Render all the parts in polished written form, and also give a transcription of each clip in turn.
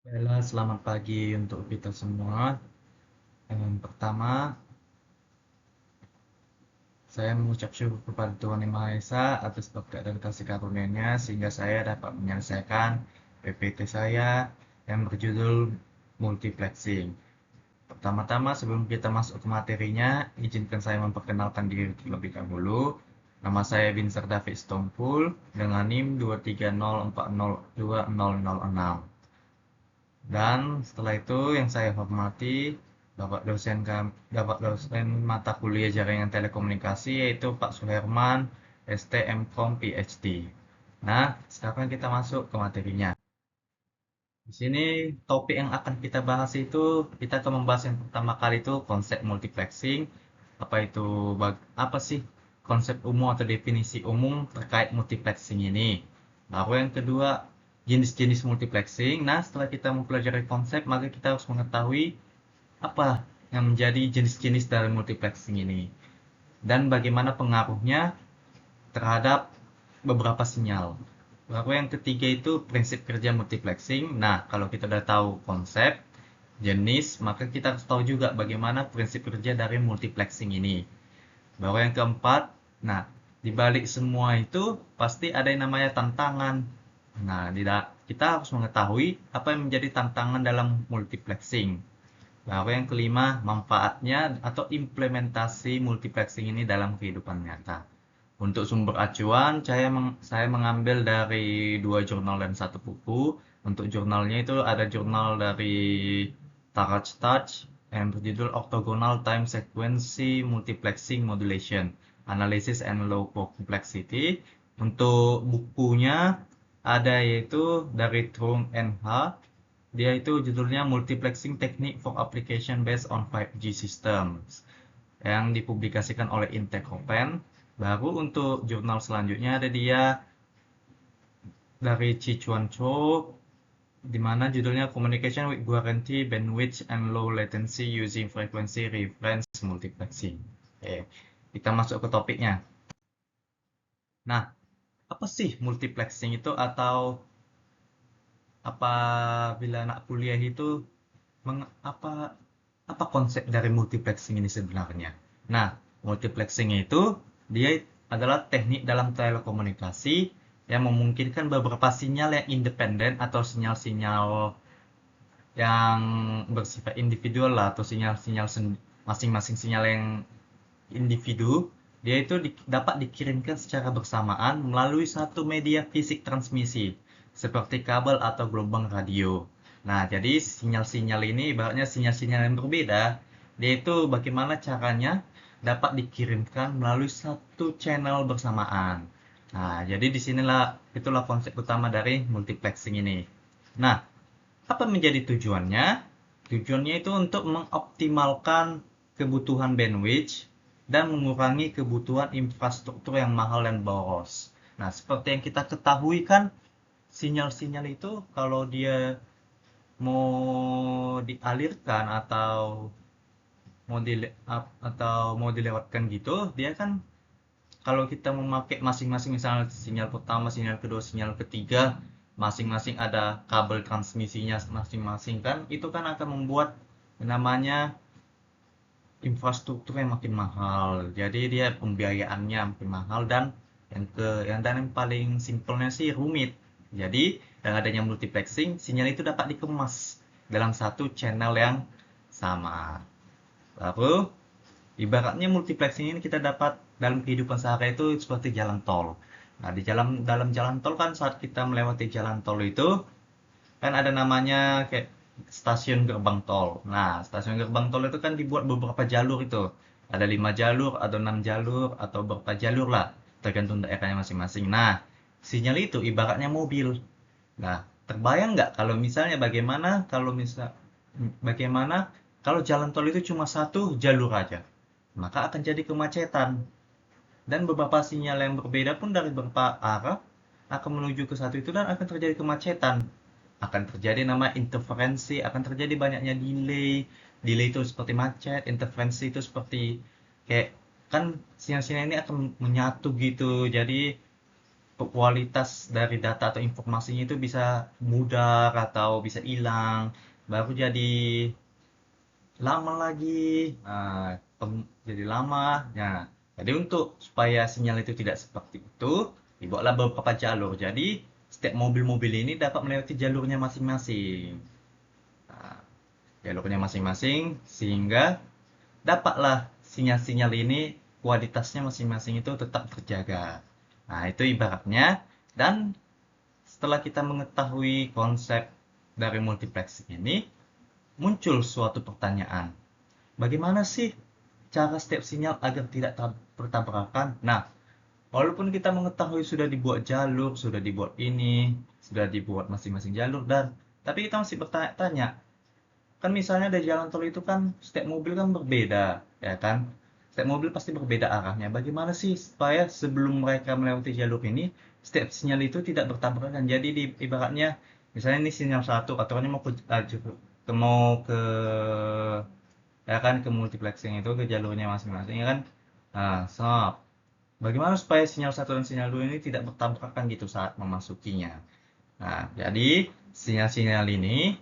Bella, selamat pagi untuk kita semua. Yang pertama, saya mengucap syukur kepada Tuhan Yang Maha Esa atas berkat dan kasih karunia-Nya sehingga saya dapat menyelesaikan PPT saya yang berjudul multiplexing. Pertama-tama, sebelum kita masuk ke materinya, izinkan saya memperkenalkan diri terlebih dahulu. Nama saya Binsar David Stompul dengan NIM 230402006. Dan setelah itu yang saya hormati Bapak dosen mata kuliah Jaringan Telekomunikasi yaitu Pak Suherman STM.Com PhD. Nah, sekarang kita masuk ke materinya. Di sini topik yang akan kita bahas itu kita akan membahas yang pertama kali itu konsep multiplexing. Apa itu apa sih konsep umum atau definisi umum terkait multiplexing ini? Lalu yang kedua, jenis-jenis multiplexing. Nah, setelah kita mempelajari konsep, maka kita harus mengetahui apa yang menjadi jenis-jenis dari multiplexing ini dan bagaimana pengaruhnya terhadap beberapa sinyal. Lalu yang ketiga itu prinsip kerja multiplexing. Nah, kalau kita udah tahu konsep, jenis, maka kita harus tahu juga bagaimana prinsip kerja dari multiplexing ini. Baru yang keempat, nah, di balik semua itu pasti ada yang namanya tantangan. Nah, kita harus mengetahui apa yang menjadi tantangan dalam multiplexing. Lalu yang kelima, manfaatnya atau implementasi multiplexing ini dalam kehidupan nyata. Untuk sumber acuan, saya mengambil dari dua jurnal dan satu buku. Untuk jurnalnya itu ada jurnal dari Taraj Touch yang berjudul Orthogonal Time Sequence Multiplexing Modulation, Analysis and Low Complexity. Untuk bukunya ada yaitu dari Trung NH, dia itu judulnya Multiplexing Technique for Application Based on 5G Systems yang dipublikasikan oleh Intecopen. Baru untuk jurnal selanjutnya ada dia dari Chi Chuan Cho, di mana judulnya Communication with Guarantee Bandwidth and Low Latency Using Frequency Reference Multiplexing. Oke, kita masuk ke topiknya. Nah, apa sih multiplexing itu atau apabila anak kuliah itu apa apa konsep dari multiplexing ini sebenarnya? Nah, multiplexing itu dia adalah teknik dalam telekomunikasi yang memungkinkan beberapa sinyal yang independen atau sinyal-sinyal yang bersifat individual lah atau sinyal-sinyal masing-masing sinyal yang individu dia itu dapat dikirimkan secara bersamaan melalui satu media fisik transmisi seperti kabel atau gelombang radio. Nah, jadi sinyal-sinyal ini ibaratnya sinyal-sinyal yang berbeda. Dia itu bagaimana caranya dapat dikirimkan melalui satu channel bersamaan. Nah, jadi disinilah itulah konsep utama dari multiplexing ini. Nah, apa menjadi tujuannya? Tujuannya itu untuk mengoptimalkan kebutuhan bandwidth dan mengurangi kebutuhan infrastruktur yang mahal dan boros. Nah, seperti yang kita ketahui kan, sinyal-sinyal itu kalau dia mau dialirkan atau mau dilewatkan gitu, dia kan kalau kita memakai masing-masing misalnya sinyal pertama, sinyal kedua, sinyal ketiga, masing-masing ada kabel transmisinya masing-masing kan, itu kan akan membuat namanya infrastruktur yang makin mahal. Jadi dia pembiayaannya makin mahal dan yang paling simpelnya sih rumit. Jadi dengan adanya multiplexing, sinyal itu dapat dikemas dalam satu channel yang sama. Lalu ibaratnya multiplexing ini kita dapat dalam kehidupan sehari itu seperti jalan tol. Nah, dalam jalan tol kan saat kita melewati jalan tol itu kan ada namanya kayak stasiun gerbang tol. Nah, stasiun gerbang tol itu kan dibuat beberapa jalur itu. Ada 5 jalur, atau 6 jalur, atau berapa jalur lah, tergantung daerahnya masing-masing. Nah, sinyal itu ibaratnya mobil. Nah, terbayang nggak kalau misalnya bagaimana kalau jalan tol itu cuma satu jalur aja? Maka akan jadi kemacetan. Dan beberapa sinyal yang berbeda pun dari beberapa arah akan menuju ke satu itu dan akan terjadi kemacetan. Akan terjadi nama interferensi, akan terjadi banyaknya delay. Delay itu seperti macet, interferensi itu seperti kayak kan sinyal-sinyal ini akan menyatu gitu. Jadi kualitas dari data atau informasinya itu bisa mudar atau bisa hilang, baru jadi lama lagi. Nah, jadi lama. Nah, jadi untuk supaya sinyal itu tidak seperti itu, dibuatlah beberapa jalur. Jadi setiap mobil-mobil ini dapat melewati jalurnya masing-masing. Nah, jalurnya masing-masing sehingga dapatlah sinyal-sinyal ini kualitasnya masing-masing itu tetap terjaga. Nah, itu ibaratnya. Dan setelah kita mengetahui konsep dari multiplexing ini, muncul suatu pertanyaan. Bagaimana sih cara setiap sinyal agar tidak bertabrakan? Nah, walaupun kita mengetahui sudah dibuat jalur, sudah dibuat ini, sudah dibuat masing-masing jalur, dan tapi kita masih bertanya-tanya, kan misalnya dari jalan tol itu kan setiap mobil kan berbeda, ya kan? Setiap mobil pasti berbeda arahnya. Bagaimana sih supaya sebelum mereka melewati jalur ini, setiap sinyal itu tidak bertabrakan? Jadi ibaratnya, misalnya ini sinyal satu, aturannya mau ke ya kan ke multiplexing itu ke jalurnya masing-masing ya kan. Nah, bagaimana supaya sinyal satu dan sinyal dua ini tidak bertabrakan gitu saat memasukinya? Nah, jadi sinyal-sinyal ini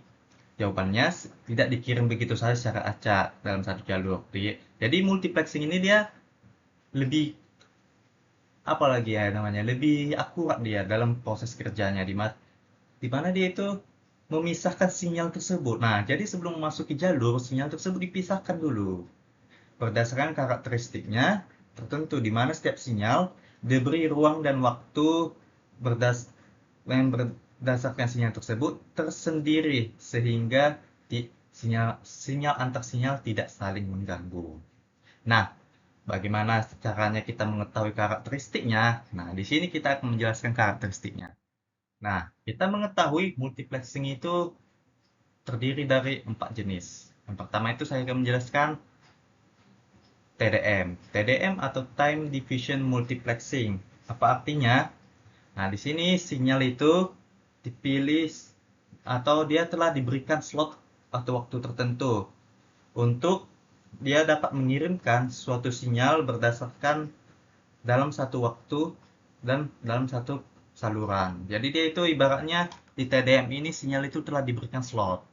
jawabannya tidak dikirim begitu saja secara acak dalam satu jalur. Jadi multiplexing ini dia lebih apa lagi ya namanya, lebih akurat dia dalam proses kerjanya di mana dia itu memisahkan sinyal tersebut. Nah, jadi sebelum memasuki jalur, sinyal tersebut dipisahkan dulu berdasarkan karakteristiknya tertentu, di mana setiap sinyal diberi ruang dan waktu berdas yang berdasarkan sinyal tersebut tersendiri sehingga sinyal antar sinyal tidak saling mengganggu. Nah, bagaimana caranya kita mengetahui karakteristiknya? Nah, di sini kita akan menjelaskan karakteristiknya. Nah, kita mengetahui multiplexing itu terdiri dari 4 jenis. Yang pertama itu saya akan menjelaskan TDM. TDM atau Time Division Multiplexing. Apa artinya? Nah, di sini sinyal itu dipilih atau dia telah diberikan slot atau waktu tertentu untuk dia dapat mengirimkan suatu sinyal berdasarkan dalam satu waktu dan dalam satu saluran. Jadi dia itu ibaratnya di TDM ini sinyal itu telah diberikan slot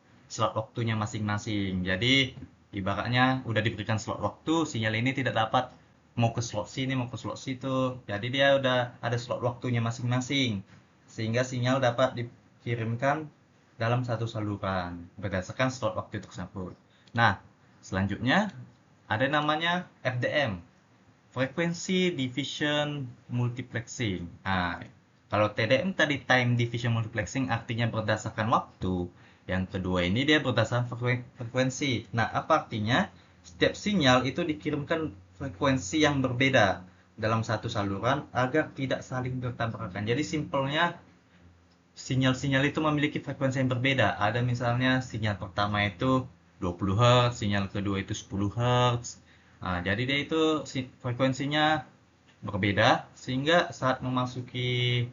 waktunya masing-masing. Jadi ibaratnya udah diberikan slot waktu, sinyal ini tidak dapat mau ke slot sini, mau ke slot situ. Jadi dia udah ada slot waktunya masing-masing. Sehingga sinyal dapat dikirimkan dalam satu saluran berdasarkan slot waktu tersebut. Nah, selanjutnya ada namanya FDM, Frequency Division Multiplexing. Nah, kalau TDM tadi Time Division Multiplexing artinya berdasarkan waktu. Yang kedua ini dia berdasarkan frekuensi. Nah, apa artinya? Setiap sinyal itu dikirimkan frekuensi yang berbeda dalam satu saluran agar tidak saling bertabrakan. Jadi simpelnya sinyal-sinyal itu memiliki frekuensi yang berbeda. Ada misalnya sinyal pertama itu 20 Hz, sinyal kedua itu 10 Hz. Nah, jadi dia itu frekuensinya berbeda sehingga saat memasuki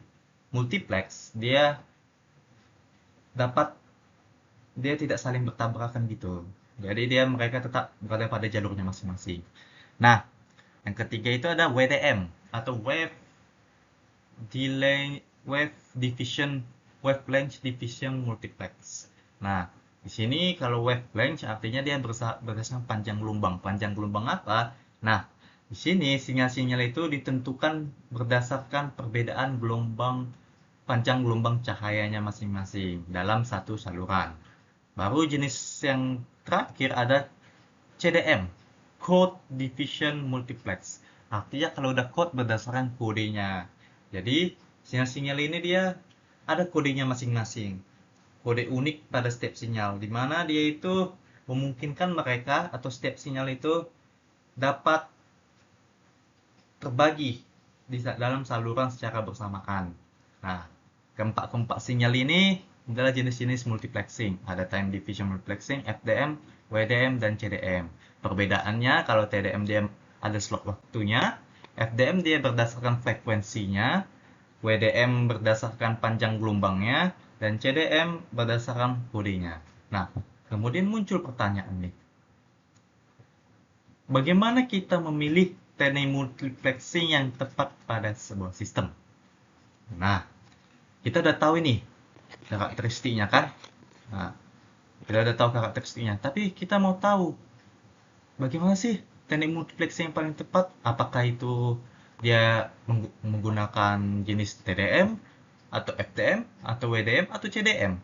multiplex dapat dia tidak saling bertabrakan gitu. Jadi mereka tetap berada pada jalurnya masing-masing. Nah, yang ketiga itu ada WDM atau delay wave division wavelength division multiplex. Nah, di sini kalau wavelength artinya dia berdasarkan panjang gelombang. Panjang gelombang apa? Nah, di sini sinyal-sinyal itu ditentukan berdasarkan perbedaan panjang gelombang cahayanya masing-masing dalam satu saluran. Baru jenis yang terakhir ada CDM, Code Division Multiplex. Artinya kalau udah code berdasarkan kodenya. Jadi sinyal-sinyal ini dia ada kodenya masing-masing. Kode unik pada setiap sinyal, di mana dia itu memungkinkan mereka atau setiap sinyal itu dapat terbagi di dalam saluran secara bersamaan. Nah, keempat sinyal ini adalah jenis-jenis multiplexing. Ada time division multiplexing, FDM, WDM, dan CDM. Perbedaannya kalau TDM dia ada slot waktunya, FDM dia berdasarkan frekuensinya, WDM berdasarkan panjang gelombangnya, dan CDM berdasarkan kodenya. Nah, kemudian muncul pertanyaan nih. Bagaimana kita memilih teknik multiplexing yang tepat pada sebuah sistem? Nah, kita udah tahu ini karakteristiknya kan? Nah, kita udah tahu karakteristiknya, tapi kita mau tahu bagaimana sih teknik multiplexing yang paling tepat? Apakah itu dia menggunakan jenis TDM atau FDM atau WDM atau CDM?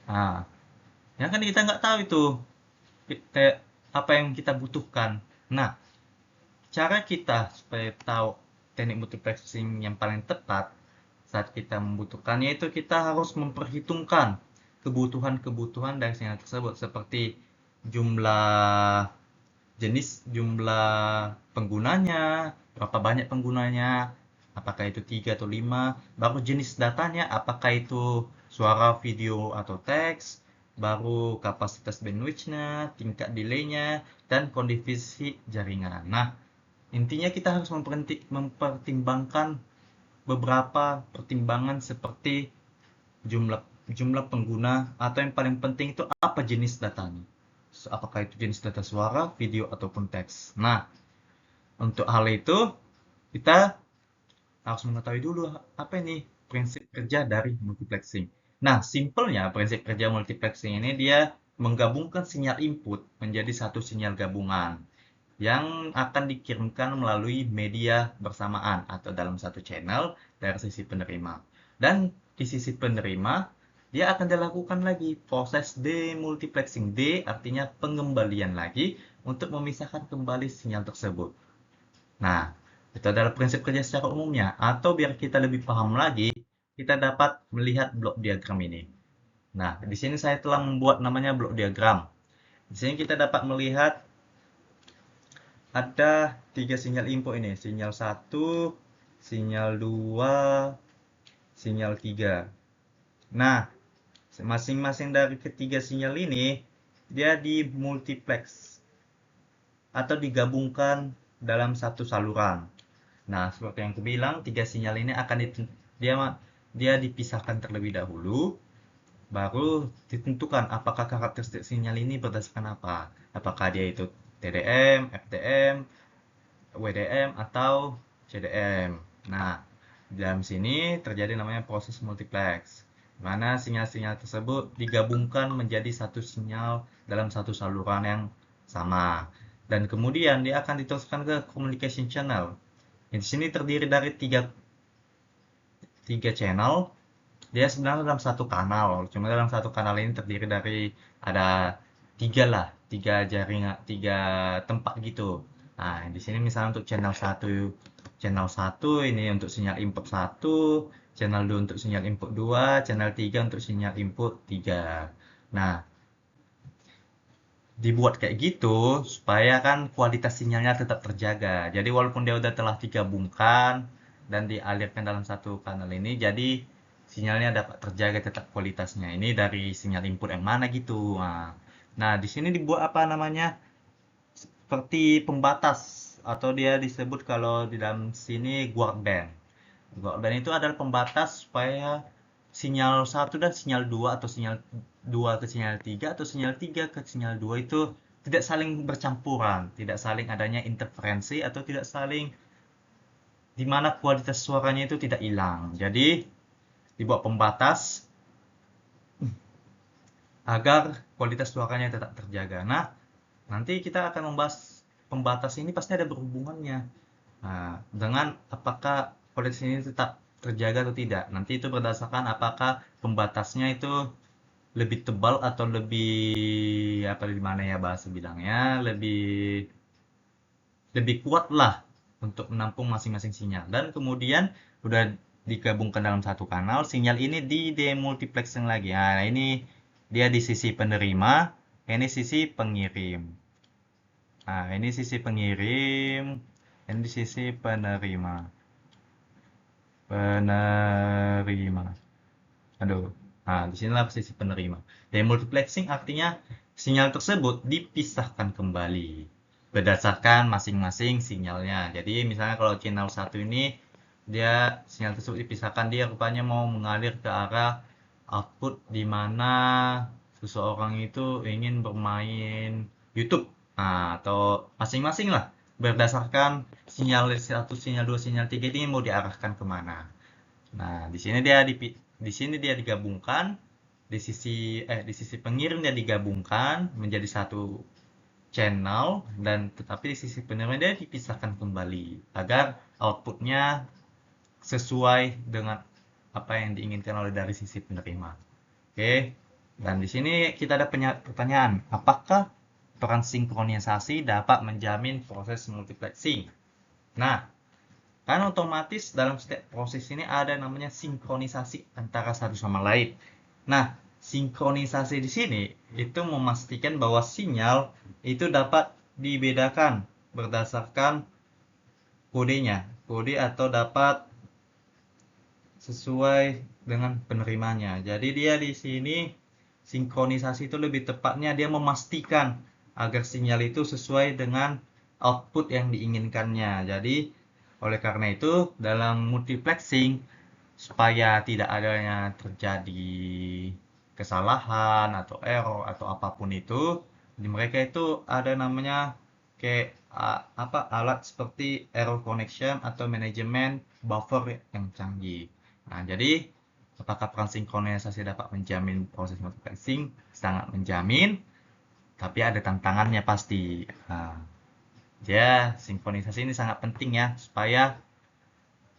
Nah, ya kan kita nggak tahu itu kayak apa yang kita butuhkan. Nah, cara kita supaya tahu teknik multiplexing yang paling tepat saat kita membutuhkannya itu kita harus memperhitungkan kebutuhan-kebutuhan dari sinyal tersebut seperti jumlah jumlah penggunanya, berapa banyak penggunanya, apakah itu 3 atau 5, baru jenis datanya, apakah itu suara, video, atau teks, baru kapasitas bandwidth-nya, tingkat delay-nya, dan kondisi jaringan. Nah, intinya kita harus mempertimbangkan beberapa pertimbangan seperti jumlah jumlah pengguna atau yang paling penting itu apa jenis datanya. Apakah itu jenis data suara, video ataupun teks. Nah, untuk hal itu kita harus mengetahui dulu apa ini prinsip kerja dari multiplexing. Nah, simpelnya prinsip kerja multiplexing ini dia menggabungkan sinyal input menjadi satu sinyal gabungan yang akan dikirimkan melalui media bersamaan atau dalam satu channel dari sisi penerima. Dan di sisi penerima, dia akan dilakukan lagi proses demultiplexing. D artinya pengembalian lagi untuk memisahkan kembali sinyal tersebut. Nah, itu adalah prinsip kerja secara umumnya. Atau biar kita lebih paham lagi, kita dapat melihat blok diagram ini. Nah, di sini saya telah membuat namanya blok diagram. Di sini kita dapat melihat ada 3 sinyal input ini. Sinyal 1, sinyal 2, sinyal 3. Nah, masing-masing dari ketiga sinyal ini, dia dimultiplex atau digabungkan dalam satu saluran. Nah, seperti yang aku bilang, 3 sinyal ini akan dia dia dipisahkan terlebih dahulu, baru ditentukan apakah karakteristik sinyal ini berdasarkan apa. Apakah dia itu TDM, FDM, WDM, atau CDM. Nah, dalam sini terjadi namanya proses multiplex, di mana sinyal-sinyal tersebut digabungkan menjadi satu sinyal dalam satu saluran yang sama. Dan kemudian dia akan diteruskan ke communication channel. Di sini terdiri dari tiga channel. Dia sebenarnya dalam satu kanal. Cuma dalam satu kanal ini terdiri dari ada tiga jaringan, tiga tempat gitu. Nah, di sini misalnya untuk channel satu ini untuk sinyal input satu, channel 2 untuk sinyal input 2, channel 3 untuk sinyal input 3. Nah, dibuat kayak gitu supaya kan kualitas sinyalnya tetap terjaga. Jadi walaupun dia udah telah digabungkan dan dialirkan dalam satu kanal ini, jadi sinyalnya dapat terjaga tetap kualitasnya. Ini dari sinyal input yang mana gitu. Nah, di sini dibuat apa namanya? Seperti pembatas atau dia disebut kalau di dalam sini guard band. Guard band itu adalah pembatas supaya sinyal satu dan sinyal 2 atau sinyal 2 ke sinyal 3 atau sinyal 3 ke sinyal 2 itu tidak saling bercampuran, tidak saling adanya interferensi atau tidak saling di mana kualitas suaranya itu tidak hilang. Jadi dibuat pembatas agar kualitas suaranya tetap terjaga. Nah, nanti kita akan membahas pembatas ini pasti ada berhubungannya. Nah, dengan apakah kualitas ini tetap terjaga atau tidak. Nanti itu berdasarkan apakah pembatasnya itu lebih tebal atau lebih apa di mana ya bahasa bilangnya lebih kuat lah untuk menampung masing-masing sinyal. Dan kemudian udah digabungkan dalam satu kanal, sinyal ini di demultiplexing lagi. Nah, ini dia di sisi penerima, ini sisi pengirim. Nah, ini sisi pengirim, ini di sisi penerima. Penerima. Aduh. Nah, disinilah sisi penerima. Demultiplexing artinya sinyal tersebut dipisahkan kembali berdasarkan masing-masing sinyalnya. Jadi misalnya kalau channel satu ini dia sinyal tersebut dipisahkan, dia rupanya mau mengalir ke arah output di mana seseorang itu ingin bermain YouTube. Nah, atau masing-masing lah berdasarkan sinyal satu, sinyal dua, sinyal tiga ini mau diarahkan kemana. Nah, di sini dia digabungkan, di sisi pengirim dia digabungkan menjadi satu channel, dan tetapi di sisi penerima dia dipisahkan kembali agar outputnya sesuai dengan apa yang diinginkan oleh dari sisi penerima. Oke, dan di sini kita ada pertanyaan, apakah peran sinkronisasi dapat menjamin proses multiplexing? Nah, kan otomatis dalam setiap proses ini ada namanya sinkronisasi antara satu sama lain. Nah, sinkronisasi di sini itu memastikan bahwa sinyal itu dapat dibedakan berdasarkan kodenya, kode atau dapat sesuai dengan penerimanya. Jadi dia di sini sinkronisasi itu lebih tepatnya dia memastikan agar sinyal itu sesuai dengan output yang diinginkannya. Jadi oleh karena itu dalam multiplexing supaya tidak adanya terjadi kesalahan atau error atau apapun itu, di mereka itu ada namanya kayak apa alat seperti error connection atau manajemen buffer yang canggih. Nah, jadi apakah peran sinkronisasi dapat menjamin proses multiplexing? Sangat menjamin, tapi ada tantangannya pasti. Nah, ya, sinkronisasi ini sangat penting ya, supaya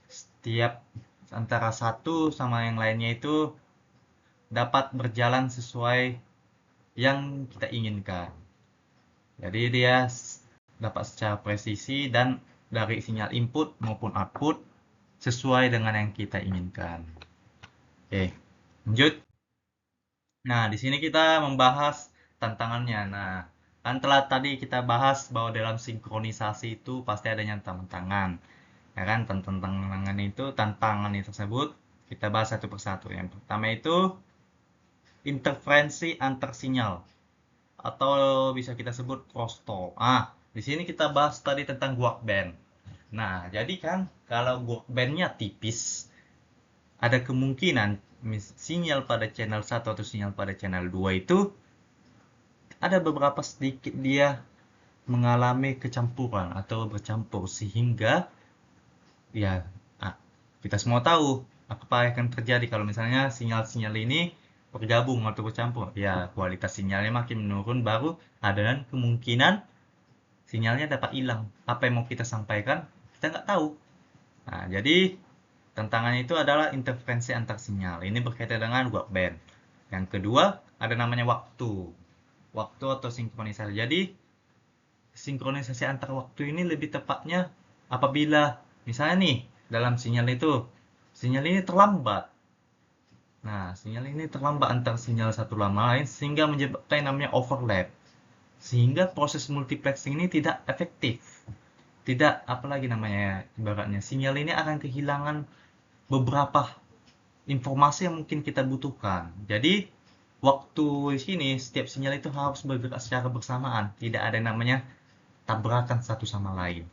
setiap antara satu sama yang lainnya itu dapat berjalan sesuai yang kita inginkan. Jadi dia dapat secara presisi dan dari sinyal input maupun output sesuai dengan yang kita inginkan. Oke, lanjut. Nah, di sini kita membahas tantangannya. Nah, kan telah tadi kita bahas bahwa dalam sinkronisasi itu pasti adanya tantangan. Ya kan, tantangan tersebut kita bahas satu persatu. Yang pertama itu interferensi antar sinyal atau bisa kita sebut crosstalk. Di sini kita bahas tadi tentang guard band. Nah, jadi kan kalau guard bandnya tipis, ada kemungkinan sinyal pada channel 1 atau sinyal pada channel 2 itu ada beberapa sedikit dia mengalami kecampuran atau bercampur sehingga ya kita semua tahu apa yang akan terjadi kalau misalnya sinyal-sinyal ini bergabung atau bercampur. Ya, kualitas sinyalnya makin menurun, baru ada dan kemungkinan sinyalnya dapat hilang. Apa yang mau kita sampaikan, kita nggak tahu. Nah, jadi tantangannya itu adalah interferensi antar sinyal. Ini berkaitan dengan wideband. Yang kedua, ada namanya waktu. Waktu atau sinkronisasi. Jadi, sinkronisasi antar waktu ini lebih tepatnya apabila misalnya nih dalam sinyal ini terlambat. Nah, sinyal ini terlambat antar sinyal satu sama lain sehingga menyebabkan yang namanya overlap. Sehingga proses multiplexing ini tidak efektif. Tidak, apalagi namanya ibaratnya, sinyal ini akan kehilangan beberapa informasi yang mungkin kita butuhkan. Jadi, waktu di sini setiap sinyal itu harus bergerak secara bersamaan. Tidak ada yang namanya tabrakan satu sama lain.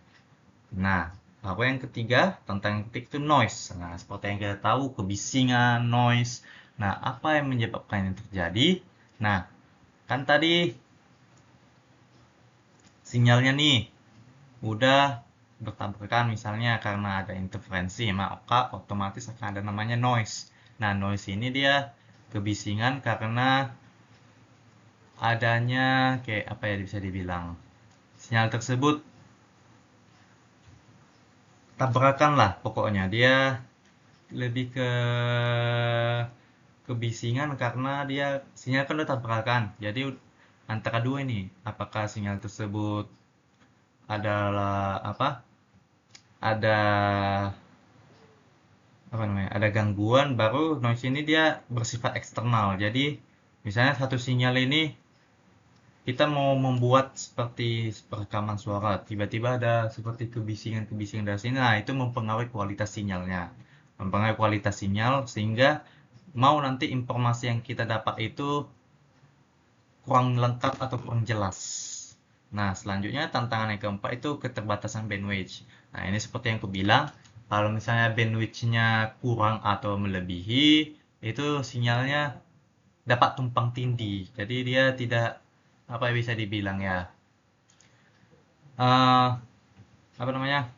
Nah, apa yang ketiga, tentang yang ketiga itu noise. Nah, seperti yang kita tahu, kebisingan, noise. Nah, apa yang menyebabkan ini terjadi? Nah, kan tadi sinyalnya nih udah bertabrakan misalnya karena ada interferensi, maka otomatis akan ada namanya noise. Nah, noise ini dia kebisingan karena adanya kayak apa ya bisa dibilang. Sinyal tersebut tabrakan lah pokoknya. Dia lebih ke kebisingan karena dia sinyal kan udah tabrakan. Jadi antara dua ini, apakah sinyal tersebut adalah apa? Ada apa namanya? Ada gangguan, baru noise ini dia bersifat eksternal. Jadi misalnya satu sinyal ini kita mau membuat seperti rekaman suara, tiba-tiba ada seperti kebisingan-kebisingan dari sini. Nah, itu mempengaruhi kualitas sinyalnya. Mempengaruhi kualitas sinyal sehingga mau nanti informasi yang kita dapat itu kurang lengkap atau kurang jelas. Nah, selanjutnya tantangan yang keempat itu keterbatasan bandwidth. Nah, ini seperti yang aku bilang, kalau misalnya bandwidth-nya kurang atau melebihi, itu sinyalnya dapat tumpang tindih. Jadi dia tidak apa yang bisa dibilang ya, eh apa namanya,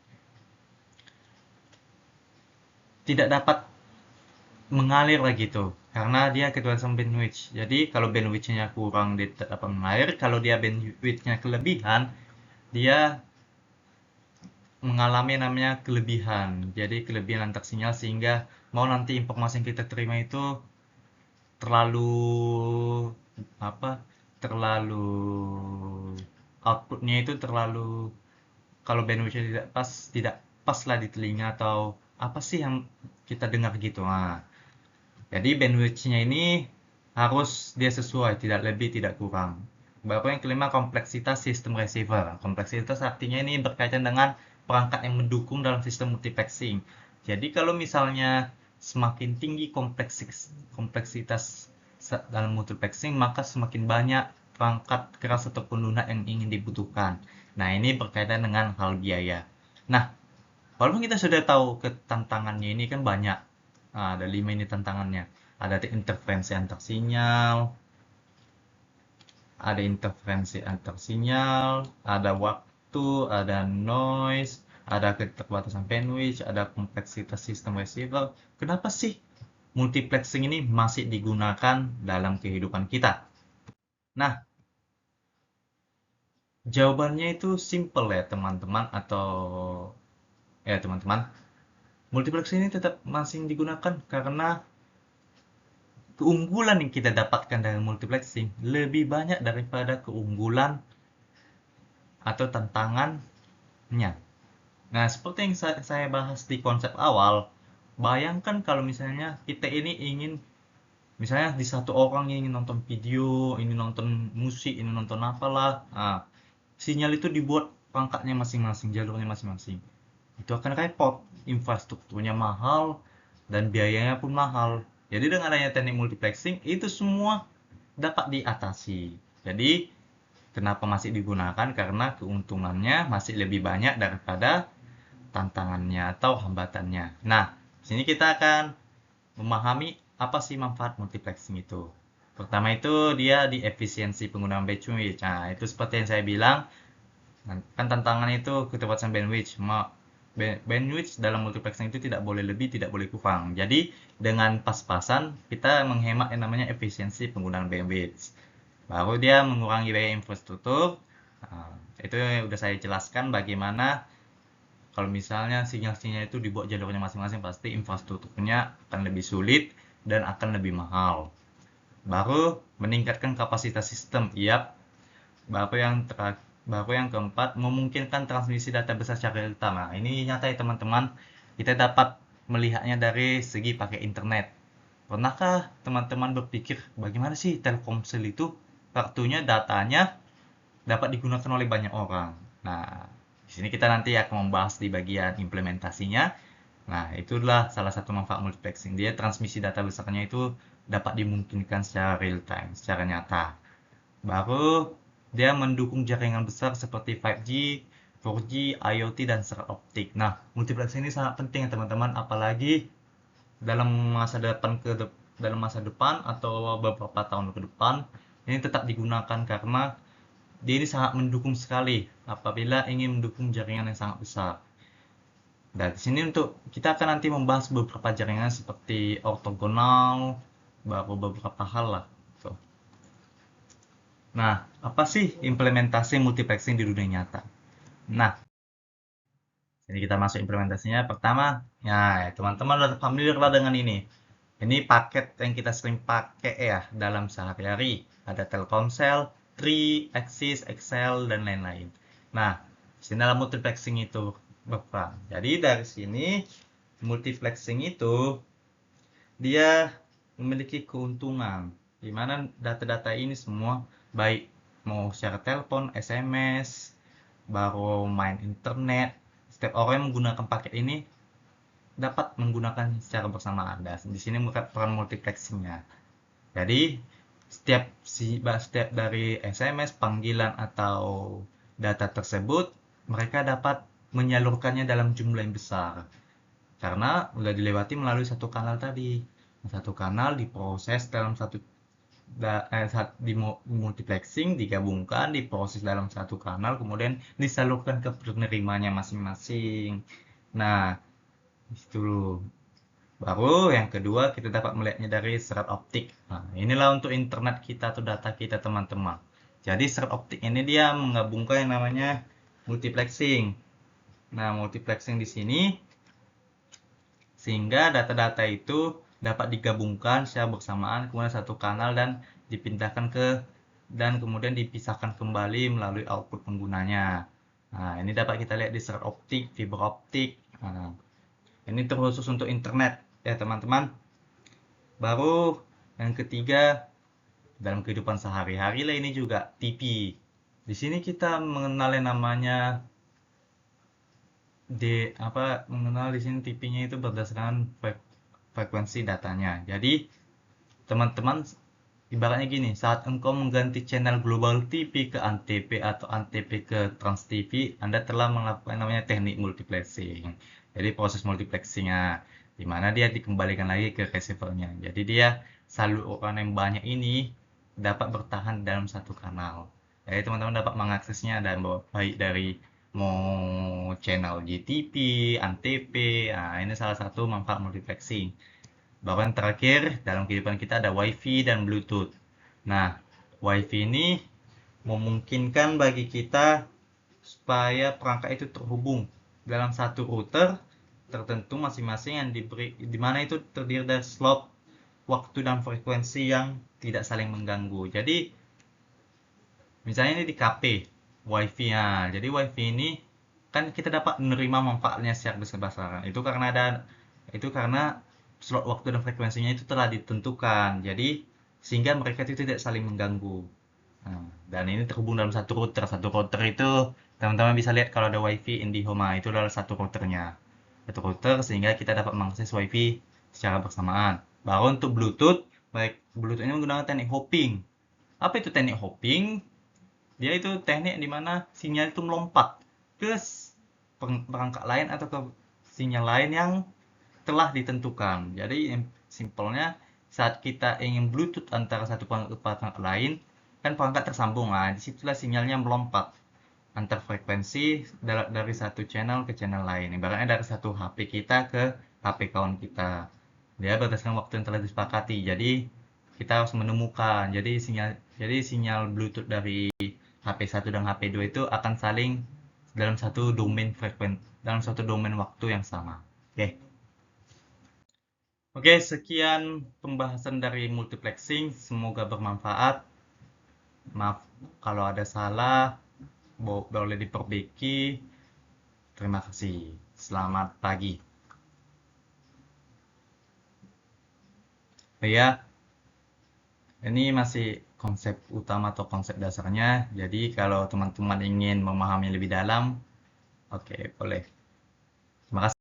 tidak dapat mengalir lagi tuh karena dia keterbatasan bandwidth. Jadi kalau bandwidthnya kurang dia tetap mengalir, kalau dia bandwidthnya kelebihan dia mengalami namanya kelebihan. Jadi kelebihan antar sinyal sehingga mau nanti informasi yang kita terima itu terlalu apa? Terlalu outputnya itu terlalu, kalau bandwidthnya tidak pas lah di telinga atau apa sih yang kita dengar gitu. Nah, jadi bandwidth-nya ini harus dia sesuai, tidak lebih, tidak kurang. Baru yang kelima, kompleksitas sistem receiver. Kompleksitas artinya ini berkaitan dengan perangkat yang mendukung dalam sistem multiplexing. Jadi kalau misalnya semakin tinggi kompleksitas dalam multiplexing, maka semakin banyak perangkat keras ataupun lunak yang ingin dibutuhkan. Nah, ini berkaitan dengan hal biaya. Nah, walaupun kita sudah tahu tantangannya ini kan banyak. Nah, ada 5 ini tantangannya. Ada interferensi antar sinyal, ada waktu, ada noise, ada keterbatasan bandwidth, ada kompleksitas sistem receiver. Kenapa sih multiplexing ini masih digunakan dalam kehidupan kita? Nah, jawabannya itu simple ya teman-teman, atau ya teman-teman. Multiplexing ini tetap masih digunakan karena keunggulan yang kita dapatkan dari multiplexing lebih banyak daripada keunggulan atau tantangannya. Nah, seperti yang saya bahas di konsep awal, bayangkan kalau misalnya kita ini ingin, misalnya di satu orang yang ingin nonton video, ini nonton musik, ini nonton apalah, nah, sinyal itu dibuat perangkatnya masing-masing, jalurnya masing-masing. Itu akan repot, infrastrukturnya mahal, dan biayanya pun mahal. Jadi dengan adanya teknik multiplexing, itu semua dapat diatasi. Jadi, kenapa masih digunakan? Karena keuntungannya masih lebih banyak daripada tantangannya atau hambatannya. Nah, di sini kita akan memahami apa sih manfaat multiplexing itu. Pertama itu dia di efisiensi penggunaan bandwidth. Nah, itu seperti yang saya bilang, kan tantangan itu keterbatasan bandwidth. Bandwidth dalam multiplexing itu tidak boleh lebih, tidak boleh kurang. Jadi dengan pas-pasan kita menghemat yang namanya efisiensi penggunaan bandwidth. Baru dia mengurangi biaya infrastruktur. Nah, itu udah saya jelaskan bagaimana kalau misalnya sinyal-sinyal itu dibuat jalurnya masing-masing, pasti infrastrukturnya akan lebih sulit dan akan lebih mahal. Baru meningkatkan kapasitas sistem. Iya, Baru yang baru yang keempat, memungkinkan transmisi data besar secara real time. Nah, ini nyata ya teman-teman. Kita dapat melihatnya dari segi pakai internet. Pernahkah teman-teman berpikir bagaimana sih Telkomsel itu waktunya datanya dapat digunakan oleh banyak orang? Nah, di sini kita nanti akan membahas di bagian implementasinya. Nah, itulah salah satu manfaat multiplexing. Dia transmisi data besarnya itu dapat dimungkinkan secara real time, secara nyata. Baru dia mendukung jaringan besar seperti 5G, 4G, IoT, dan serat optik. Nah, multiplexing ini sangat penting ya teman-teman, apalagi dalam dalam masa depan atau beberapa tahun ke depan ini tetap digunakan karena dia ini sangat mendukung sekali apabila ingin mendukung jaringan yang sangat besar. Dan di sini untuk kita akan nanti membahas beberapa jaringan seperti ortogonal, beberapa hal lah. Tuh. Nah, apa sih implementasi multiplexing di dunia nyata? Nah, jadi kita masuk implementasinya. Pertama, ya teman-teman udah familiar lah dengan ini. Ini paket yang kita sering pakai ya dalam sehari-hari. Ada Telkomsel, Tri, Axis, Excel, dan lain-lain. Nah, di sini dalam multiplexing itu berperan. Jadi dari sini multiplexing itu dia memiliki keuntungan di mana data-data ini semua baik mau secara telepon, SMS, baru main internet, setiap orang yang menggunakan paket ini dapat menggunakan secara bersamaan. Dan di sini peran multiplexingnya. Jadi setiap dari SMS, panggilan atau data tersebut mereka dapat menyalurkannya dalam jumlah yang besar karena sudah dilewati melalui satu kanal tadi. Satu kanal diproses dalam di multiplexing, digabungkan, diproses dalam satu kanal, kemudian disalurkan ke penerimanya masing-masing. Nah, itu dulu. Baru yang kedua kita dapat melihatnya dari serat optik. Nah, inilah untuk internet kita atau data kita teman-teman. Jadi serat optik ini dia menggabungkan yang namanya multiplexing. Nah, multiplexing di sini sehingga data-data itu dapat digabungkan secara bersamaan kemudian satu kanal dan dipindahkan dan kemudian dipisahkan kembali melalui output penggunanya. Nah, ini dapat kita lihat di serat optik, fiber optik. Nah, ini terkhusus untuk internet ya teman-teman. Baru yang ketiga dalam kehidupan sehari-hari lah ini juga TV. Di sini kita mengenal yang namanya mengenal di sini TV-nya itu berdasarkan frekuensi datanya. Jadi teman-teman ibaratnya gini, saat engkau mengganti channel Global TV ke Antv atau Antv ke Trans TV, Anda telah melakukan namanya teknik multiplexing. Jadi proses multiplexingnya, di mana dia dikembalikan lagi ke receivernya. Jadi dia saluran yang banyak ini dapat bertahan dalam satu kanal. Jadi teman-teman dapat mengaksesnya dan baik dari mau channel GTV, Antv, nah ini salah satu manfaat multiplexing. Baru yang terakhir, dalam kehidupan kita ada WiFi dan Bluetooth. Nah, WiFi ini memungkinkan bagi kita supaya perangkat itu terhubung dalam satu router tertentu masing-masing yang diberi di mana itu terdiri dari slot waktu dan frekuensi yang tidak saling mengganggu. Jadi, misalnya ini di kafe, WiFi ya. Jadi WiFi ini kan kita dapat menerima manfaatnya secara besar-besaran. Itu karena slot waktu dan frekuensinya itu telah ditentukan. Jadi sehingga mereka itu tidak saling mengganggu. Nah, dan ini terhubung dalam satu router. Satu router itu teman-teman bisa lihat kalau ada WiFi IndiHome, itu adalah satu routernya. Satu router sehingga kita dapat mengakses WiFi secara bersamaan. Baru untuk Bluetooth, baik Bluetooth ini menggunakan teknik hopping. Apa itu teknik hopping? Dia itu teknik di mana sinyal itu melompat ke perangkat lain atau ke sinyal lain yang telah ditentukan. Jadi simpelnya saat kita ingin Bluetooth antara satu perangkat ke perangkat lain, kan perangkat tersambung. Nah, disitulah sinyalnya melompat antar frekuensi dari satu channel ke channel lain. Ibaratnya dari satu HP kita ke HP kawan kita. Dia berdasarkan waktu yang telah disepakati. Jadi kita harus menemukan. Jadi sinyal Bluetooth dari HP 1 dan HP 2 itu akan saling dalam satu domain waktu yang sama. Oke. Oke, sekian pembahasan dari multiplexing. Semoga bermanfaat. Maaf kalau ada salah, boleh diperbaiki. Terima kasih. Selamat pagi. Ya, ini masih konsep utama atau konsep dasarnya. Jadi kalau teman-teman ingin memahami lebih dalam, oke, boleh. Terima kasih.